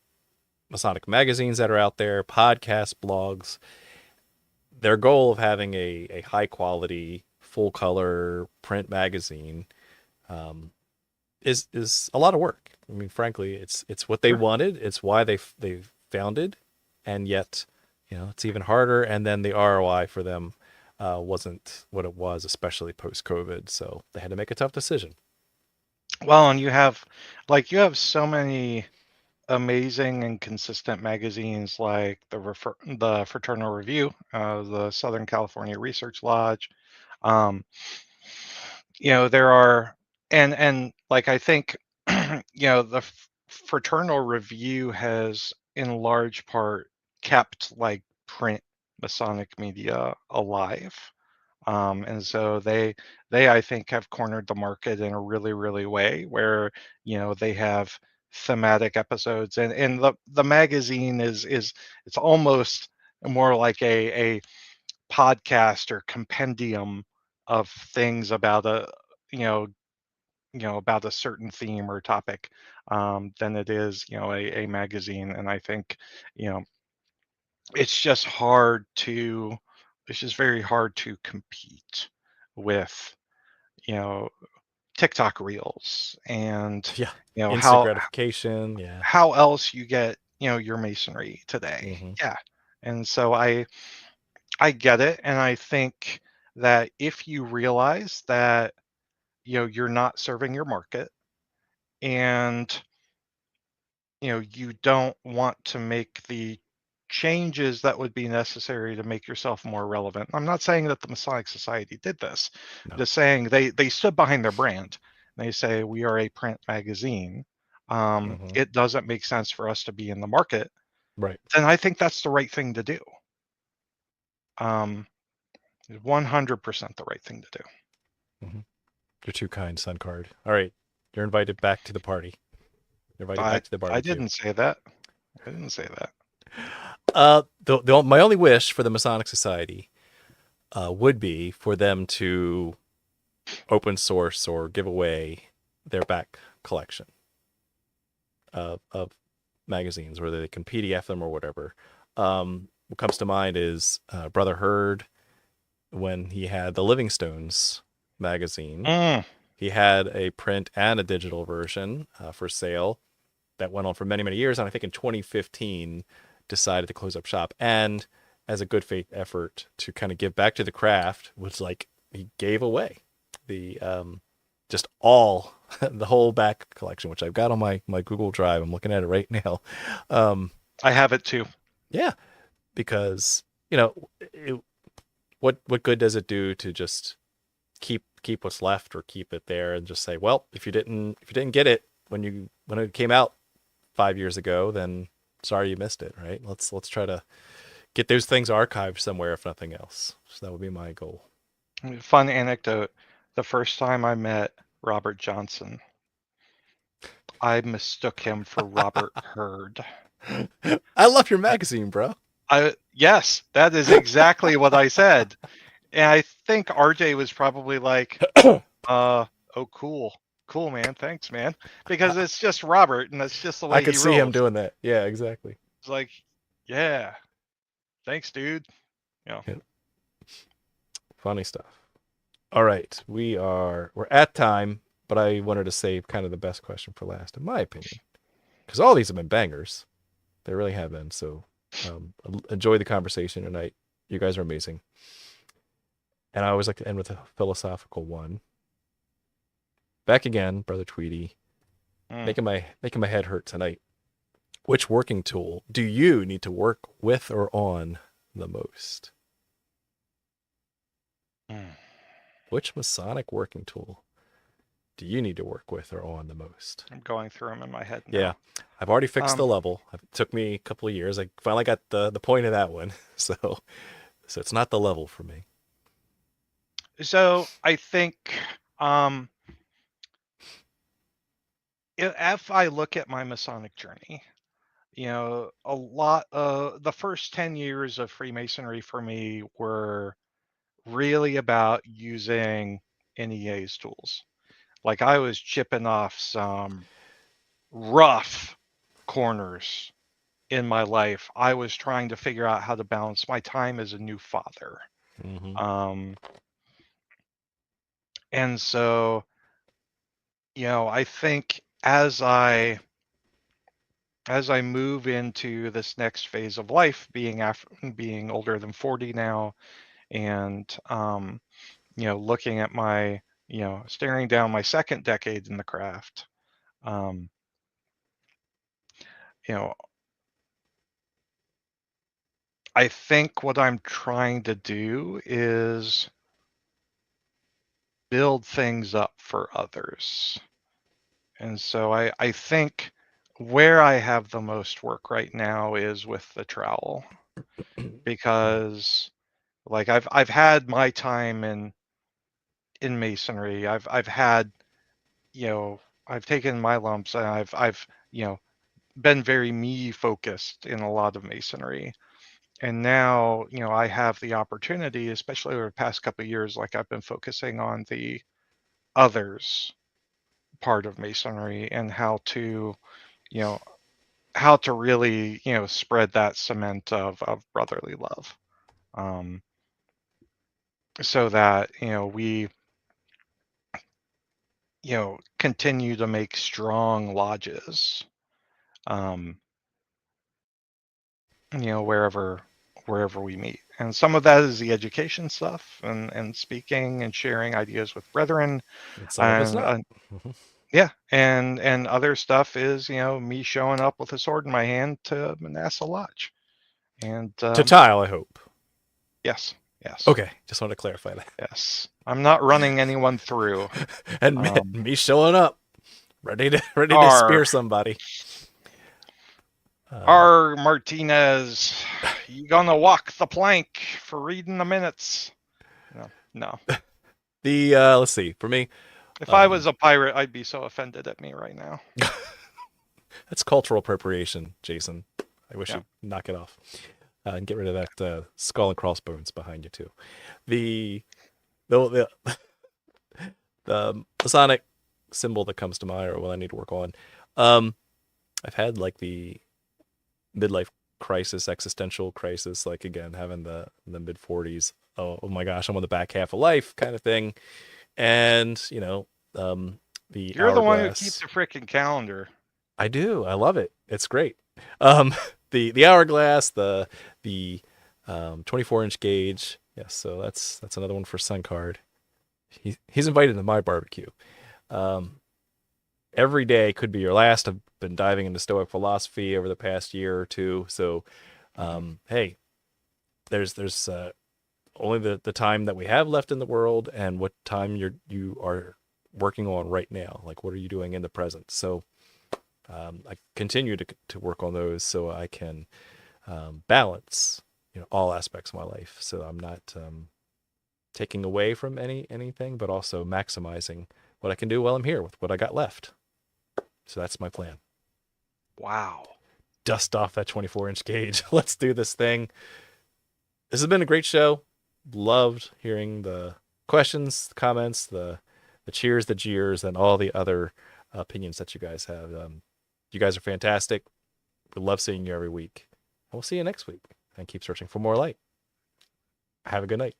Masonic magazines that are out there, podcasts, blogs, their goal of having a high quality, full color print magazine is a lot of work. I mean, frankly, it's what they Sure. wanted. It's why they founded, and yet, it's even harder. And then the ROI for them wasn't what it was, especially post COVID. So they had to make a tough decision. Well, and you have so many amazing and consistent magazines like the Fraternal Review, the Southern California Research Lodge. Um, there are, and like I think, the Fraternal Review has in large part kept like print Masonic media alive. And so they I think have cornered the market in a really, really way where, they have thematic episodes, and the magazine is it's almost more like a podcast or compendium of things about about a certain theme or topic, than it is, a magazine. And I think, you know, it's just hard to, it's just very hard to compete with, you know, TikTok reels and, Yeah, you know, instant how gratification. Yeah. how else you get, your masonry today. Hmm. Yeah. And so I get it. And I think that if you realize that, you're not serving your market, and you don't want to make the changes that would be necessary to make yourself more relevant. I'm not saying that the Masonic Society did this. I'm No. just saying they stood behind their brand. They say we are a print magazine. Hmm. It doesn't make sense for us to be in the market. Right. Then I think that's the right thing to do. 100% the right thing to do. Hmm. You're too kind, Sun Card. All right, you're invited back to the party. You're invited I back to the I barbecue. didn't say that. I didn't say that. My only wish for the Masonic Society would be for them to open source or give away their back collection of magazines, whether they can PDF them or whatever. What comes to mind is Brother Hurd, when he had the Livingstones magazine. Mm, He had a print and a digital version for sale that went on for many, many years. And I think in 2015 decided to close up shop. And as a good faith effort to kind of give back to the craft, was like he gave away the just all the whole back collection, which I've got on my Google Drive. I'm looking at it right now. I have it too. Yeah, because what good does it do to just keep what's left, or keep it there and just say, well, if you didn't get it when it came out 5 years ago, then sorry you missed it, right? Let's try to get those things archived somewhere, if nothing else. So that would be my goal. Fun anecdote. The first time I met Robert Johnson, I mistook him for Robert Hurd. I love your magazine, bro. Yes, that is exactly what I said. And I think RJ was probably like, oh, cool. Cool, man. Thanks, man. Because it's just Robert, and that's just the I way could he see him rolls. doing that. Yeah, exactly. It's like, yeah, thanks, dude. Yeah. Funny stuff. All right, we're at time, but I wanted to save kind of the best question for last, in my opinion, because all these have been bangers. They really have been. So enjoy the conversation tonight. You guys are amazing. And I always like to end with a philosophical one. Back again, Brother Tweedy, making my head hurt tonight. Which working tool do you need to work with or on the most? Which Masonic working tool do you need to work with or on the most? I'm going through them in my head now. Yeah, I've already fixed the Um, level. It took me a couple of years. I finally got the point of that one. So it's not the level for me. So I think um, if I look at my Masonic journey, a lot the first 10 years of Freemasonry for me were really about using NEA's tools. Like I was chipping off some rough corners in my life. I was trying to figure out how to balance my time as a new father. Hmm. Um, and so, I think as I move into this next phase of life, being older than 40 now, and looking at my, staring down my second decade in the craft, um, you know, I think what I'm trying to do is build things up for others. And so I think where I have the most work right now is with the trowel, because like I've had my time in masonry. I've had, you know, I've taken my lumps, and I've been very me focused in a lot of masonry. And now, I have the opportunity, especially over the past couple of years, like I've been focusing on the others part of masonry, and you know, how to really, spread that cement of brotherly love. Um, so that, we, continue to make strong lodges, um, wherever we meet. And some of that is the education stuff, and speaking and sharing ideas with brethren. And some of it's And not. Mhm. yeah, and other stuff is, me showing up with a sword in my hand to Manasseh Lodge. And To tile, I hope. yes, yes, Okay, just want to clarify that. yes. I'm not running anyone through. And Um, me showing up, ready to R. spear somebody. Uh, R. Martinez, you gonna walk the plank for reading the minutes? No, no. the let's see. For me, If I was a pirate, I'd be so offended at me right now. that's cultural appropriation, Jason. I wish Yeah. you'd knock it off and get rid of that skull and crossbones behind you too. The the Masonic symbol that comes to mind, or what I need to work on. I've had like the midlife crisis, existential crisis, like again having the mid 40s. Oh my gosh, I'm on the back half of life kind of thing, and the You're the one who keeps hourglass. the frickin' calendar. I do. I love it. It's great. Um, the hourglass, the 24-inch gauge. Yes, so that's another one for Sun Card. He's invited to my barbecue. Um, every day could be your last. I've been diving into Stoic philosophy over the past year or two. So, hey, there's only the time that we have left in the world, and what time you are working on right now. Like, what are you doing in the present? So, I continue to work on those so I can balance all aspects of my life. So I'm not taking away from anything, but also maximizing what I can do while I'm here with what I got left. So that's my plan. Wow. Dust off that 24-inch gauge. Let's do this thing. This has been a great show. Loved hearing the questions, the comments, the cheers, the jeers, and all the other opinions that you guys have. You guys are fantastic. We love seeing you every week. And we'll see you next week. And keep searching for more light. Have a good night.